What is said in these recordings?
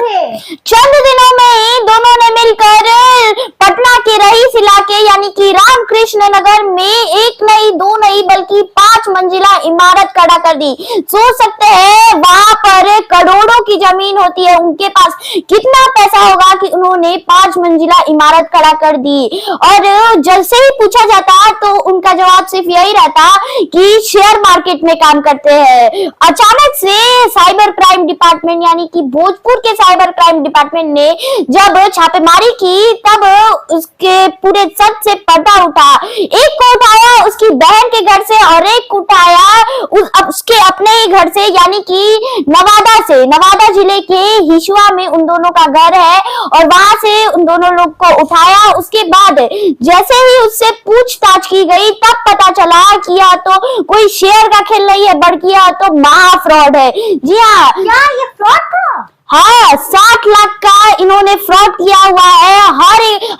थे। चंद दिनों में ही दोनों ने मिलकर पटना के रईस इलाके यानी कि रामकृष्ण नगर में एक नहीं दो नहीं बल्कि 5 मंजिला इमारत खड़ा कर दी। सोच सकते हैं वहां पर करोड़ों की जमीन होती है, उनके पास कितना पैसा होगा कि उन्होंने 5 मंजिला इमारत खड़ा कर दी। और जैसे ही पूछा जाता तो उनका जवाब सिर्फ यही रहता कि शेयर मार्केट में काम करते हैं। अचानक से साइबर क्राइम डिपार्टमेंट यानी कि भोजपुर के साइबर क्राइम डिपार्टमेंट ने जब छापेमारी की तब उसके पूरे सच से पर्दा उठा। एक को उठाया उसकी बहन के घर से और एक को उठाया उसके अपने ही घर से यानी कि नवादा से। नवादा जिले के हिशुआ में उन दोनों का घर है और वहां से उन दोनों लोग को उठाया। उसके बाद जैसे ही उससे पूछताछ की गई तब पता चला कि यह तो कोई शेयर का खेल नहीं है बल्कि यह तो महा फ्रॉड है। जी हाँ, क्या ये फ्रॉड था? हाँ, 60 लाख का इन्होंने फ्रॉड किया हुआ है।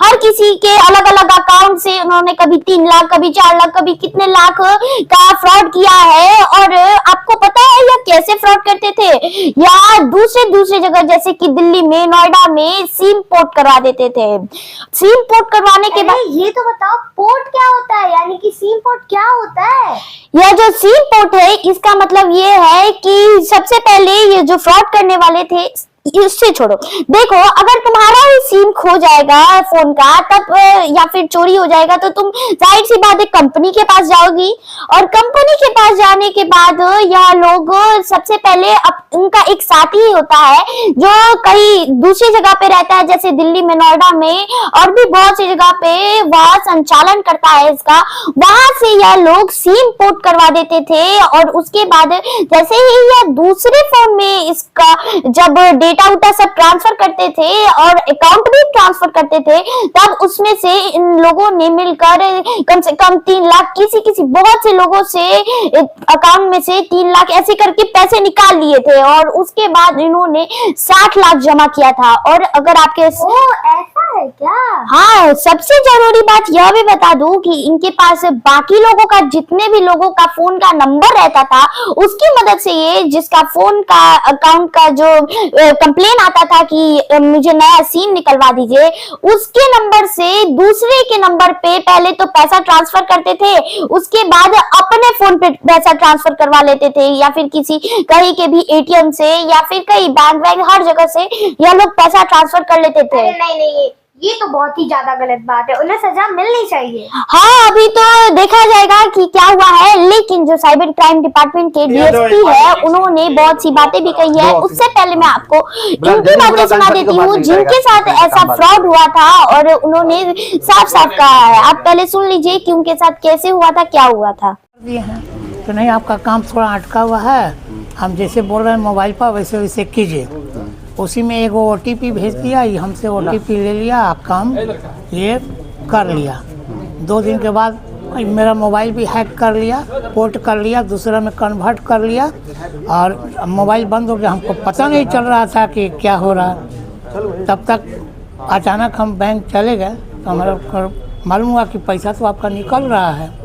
हर किसी के अलग अलग अकाउंट से उन्होंने कभी 3 लाख कभी 4 लाख कभी कितने लाख का फ्रॉड किया है। और आपको पता है यह कैसे फ्रॉड करते थे? या दूसरे जगह जैसे कि दिल्ली में नोएडा में सिम पोर्ट करवा देते थे। सिम पोर्ट करवाने के बाद ये तो बताओ पोर्ट क्या होता है, यानी कि सिम पोर्ट क्या होता है? यह जो सिम पोर्ट है इसका मतलब ये है कि सबसे पहले ये जो फ्रॉड करने वाले थे इससे छोड़ो, देखो अगर तुम्हारा ही सिम खो जाएगा फोन का तब या फिर चोरी हो जाएगा तो तुम जाहिर सी बात है कंपनी के पास जाओगी और कंपनी के पास जाने के बाद यह लोग सबसे पहले उनका एक साथी ही होता है जो कहीं दूसरी जगह पे रहता है जैसे दिल्ली में नोएडा में और भी बहुत सी जगह पे वह संचालन करता है इसका। वहां से यह लोग सिम पोर्ट करवा देते थे और उसके बाद जैसे ही यह दूसरे फोन में इसका जब डेटा उटा सब ट्रांसफर करते थे और अकाउंट भी ट्रांसफर करते थे तब उसमें से इन लोगों ने मिलकर कम से कम 3 लाख किसी बहुत से लोगों से अकाउंट में से 3 लाख ऐसे करके पैसे निकाल लिए थे और उसके बाद इन्होंने 60 लाख जमा किया था। और अगर आपके ऐसा है क्या? हाँ, सबसे जरूरी बात यह भी बता दूं कि इनके पास बाकी लोगों का जितने भी लोगों का फोन का नंबर रहता था उसकी मदद से ये जिसका फोन का अकाउंट का जो कंप्लेन आता था कि मुझे नया सिम निकलवा दीजिए उसके नंबर से दूसरे के नंबर पे पहले तो पैसा ट्रांसफर करते थे उसके बाद अपने फोन पे पैसा ट्रांसफर करवा लेते थे या फिर किसी कहीं के भी एटीएम से या फिर कहीं बैंक हर जगह से यह लोग पैसा ट्रांसफर कर लेते थे। नहीं, ये तो बहुत ही ज्यादा गलत बात है, उन्हें सजा मिलनी चाहिए। हाँ, अभी तो देखा जाएगा कि क्या हुआ है, लेकिन जो साइबर क्राइम डिपार्टमेंट के डीएसपी है उन्होंने बहुत सी बातें भी कही है। उससे पहले मैं आपको इनकी बातें सुना देती हूँ जिनके साथ ऐसा फ्रॉड हुआ था और उन्होंने साफ कहा है। आप पहले सुन लीजिए कि उनके साथ कैसे हुआ था, क्या हुआ था। तो नहीं, आपका काम थोड़ा अटका हुआ है, हम जैसे बोल रहे हैं मोबाइल पर वैसे वैसे कीजिए। उसी में एक OTP भेज दिया, हमसे OTP ले लिया, आप काम ये कर लिया। 2 दिन के बाद मेरा मोबाइल भी हैक कर लिया, पोर्ट कर लिया, दूसरा में कन्वर्ट कर लिया और मोबाइल बंद हो गया। हमको पता नहीं चल रहा था कि क्या हो रहा। तब तक अचानक हम बैंक चले गए तो हमारा मालूम हुआ कि पैसा तो आपका निकल रहा है।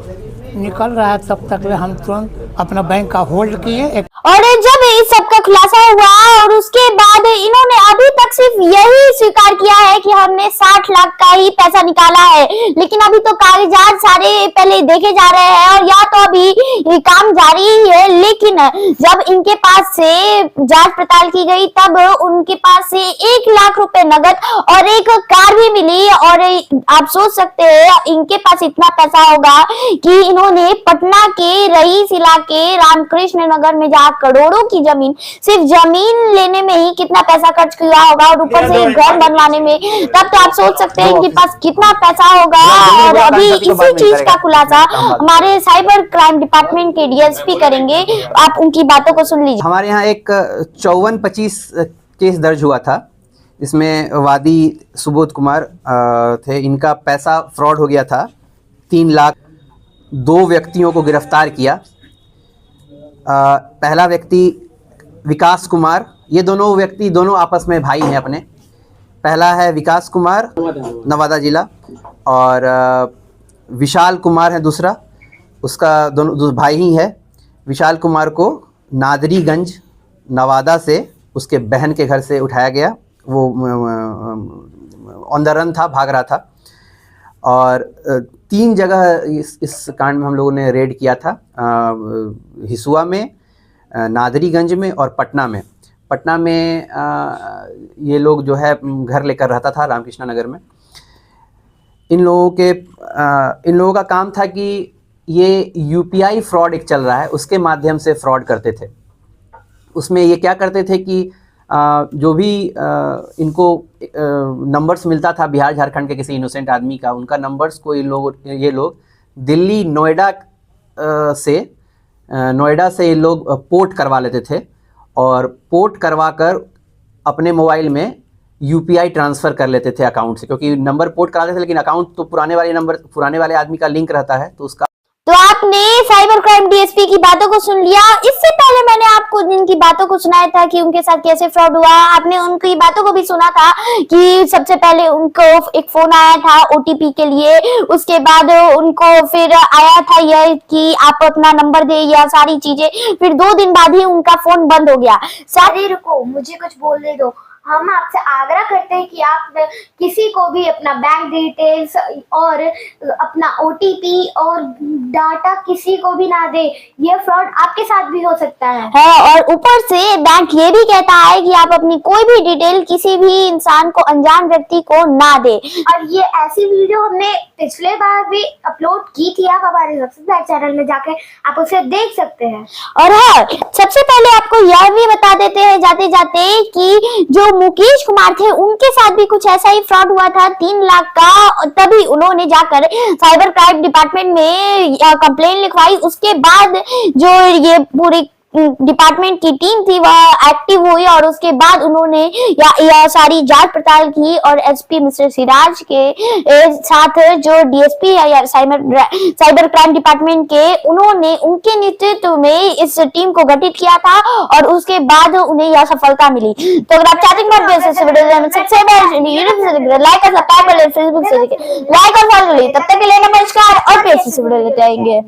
तब तक हम तुरंत अपना बैंक का होल्ड किए। और जब इस सब का खुलासा हुआ और उसके बाद इन्होंने अभी तक सिर्फ यही स्वीकार किया है कि हमने 60 लाख का ही पैसा निकाला है, लेकिन अभी तो कागजात सारे पहले देखे जा रहे हैं और या तो अभी काम जारी ही है। लेकिन जब इनके पास से जांच पड़ताल की गई तब उनके पास से 1 लाख रुपए नगद और एक कार भी मिली। और आप सोच सकते हैं इनके पास इतना पैसा होगा कि इन्होंने पटना के रईस इलाके रामकृष्ण नगर में जा करोड़ों की जमीन, सिर्फ जमीन लेने में ही कितना पैसा खर्च किया होगा और ऊपर से घर बनवाने में, तब तो आप सोच सकते हैं इनके पास कितना पैसा होगा। और अभी इसी चीज का खुलासा हमारे साइबर क्राइम डिपार्टमेंट के डीएसपी करेंगे, आप उनकी बातों को सुन लीजिए। हमारे यहाँ एक 54-25 केस दर्ज हुआ था, इसमें वादी सुबोध कुमार थे। इनका पैसा फ्रॉड हो गया था, 3 लाख। 2 व्यक्तियों को गिरफ्तार किया। पहला व्यक्ति विकास कुमार, ये दोनों आपस में भाई हैं अपने। पहला है विकास कुमार, नवादा जिला, और विशाल कुमार है दूसरा, उसका दोनों भाई ही है। विशाल कुमार को नादरीगंज नवादा से उसके बहन के घर से उठाया गया वो ऑन द रन था, भाग रहा था। और 3 जगह इस कांड में हम लोगों ने रेड किया था, हिसुआ में, नादरीगंज में और पटना में। पटना में ये लोग जो है घर लेकर रहता था रामकृष्ण नगर में। इन लोगों का काम था कि ये यूपीआई फ्रॉड एक चल रहा है, उसके माध्यम से फ्रॉड करते थे। उसमें ये क्या करते थे कि जो भी इनको नंबर्स मिलता था बिहार झारखंड के किसी इनोसेंट आदमी का, उनका नंबर्स को ये लोग दिल्ली नोएडा से ये लोग पोर्ट करवा लेते थे और पोर्ट करवाकर अपने मोबाइल में यूपीआई ट्रांसफ़र कर लेते थे अकाउंट से, क्योंकि नंबर पोर्ट कराते थे लेकिन अकाउंट तो पुराने वाले आदमी का लिंक रहता है, तो उसका। तो आपने साइबर क्राइम डीएसपी की बातों को सुन लिया। इससे पहले मैंने आपको जिनकी बातों को सुनाया था कि उनके साथ कैसे फ्रॉड हुआ, आपने उनकी बातों को भी सुना था कि सबसे पहले उनको एक फोन आया था ओटीपी के लिए, उसके बाद उनको फिर आया था यह कि आप अपना नंबर दे या सारी चीजें, फिर 2 दिन बाद ही उनका फोन बंद हो गया। अरे रुको, मुझे कुछ बोलने दो। हम आपसे आग्रह करते हैं कि आप किसी को भी अपना बैंक डिटेल्स और अपना ओटीपी और डाटा किसी को भी ना दे। ये फ्रॉड आपके साथ भी हो सकता है। और ऊपर से बैंक ये भी कहता है कि आप अपनी कोई भी डिटेल किसी भी इंसान को, अनजान व्यक्ति को ना दे। और ये ऐसी वीडियो हमने पिछले बार भी अपलोड की थी, आप हमारे सब्सक्राइब चैनल में जाके आप उसे देख सकते हैं। और हाँ, सबसे पहले आपको यह भी बता देते हैं जाते जाते कि जो मुकेश कुमार थे उनके साथ भी कुछ ऐसा ही फ्रॉड हुआ था 3 लाख का। तभी उन्होंने जाकर साइबर क्राइम डिपार्टमेंट में कंप्लेन लिखवाई। उसके बाद जो ये पूरी डिपार्टमेंट की टीम थी वह एक्टिव हुई और उसके बाद उन्होंने यह सारी जांच पड़ताल की और एसपी मिस्टर सिराज के साथ जो डीएसपी है या साइबर क्राइम डिपार्टमेंट के, उन्होंने उनके नेतृत्व में इस टीम को गठित किया था और उसके बाद उन्हें यह सफलता मिली। तो अगर आप चाहते हैं लाइक और सब्सक्राइब कर ले, फेसबुक से लाइक और फॉलो कर ले। तब तक के लिए नमस्कार और पेज से वीडियो लेते आएंगे।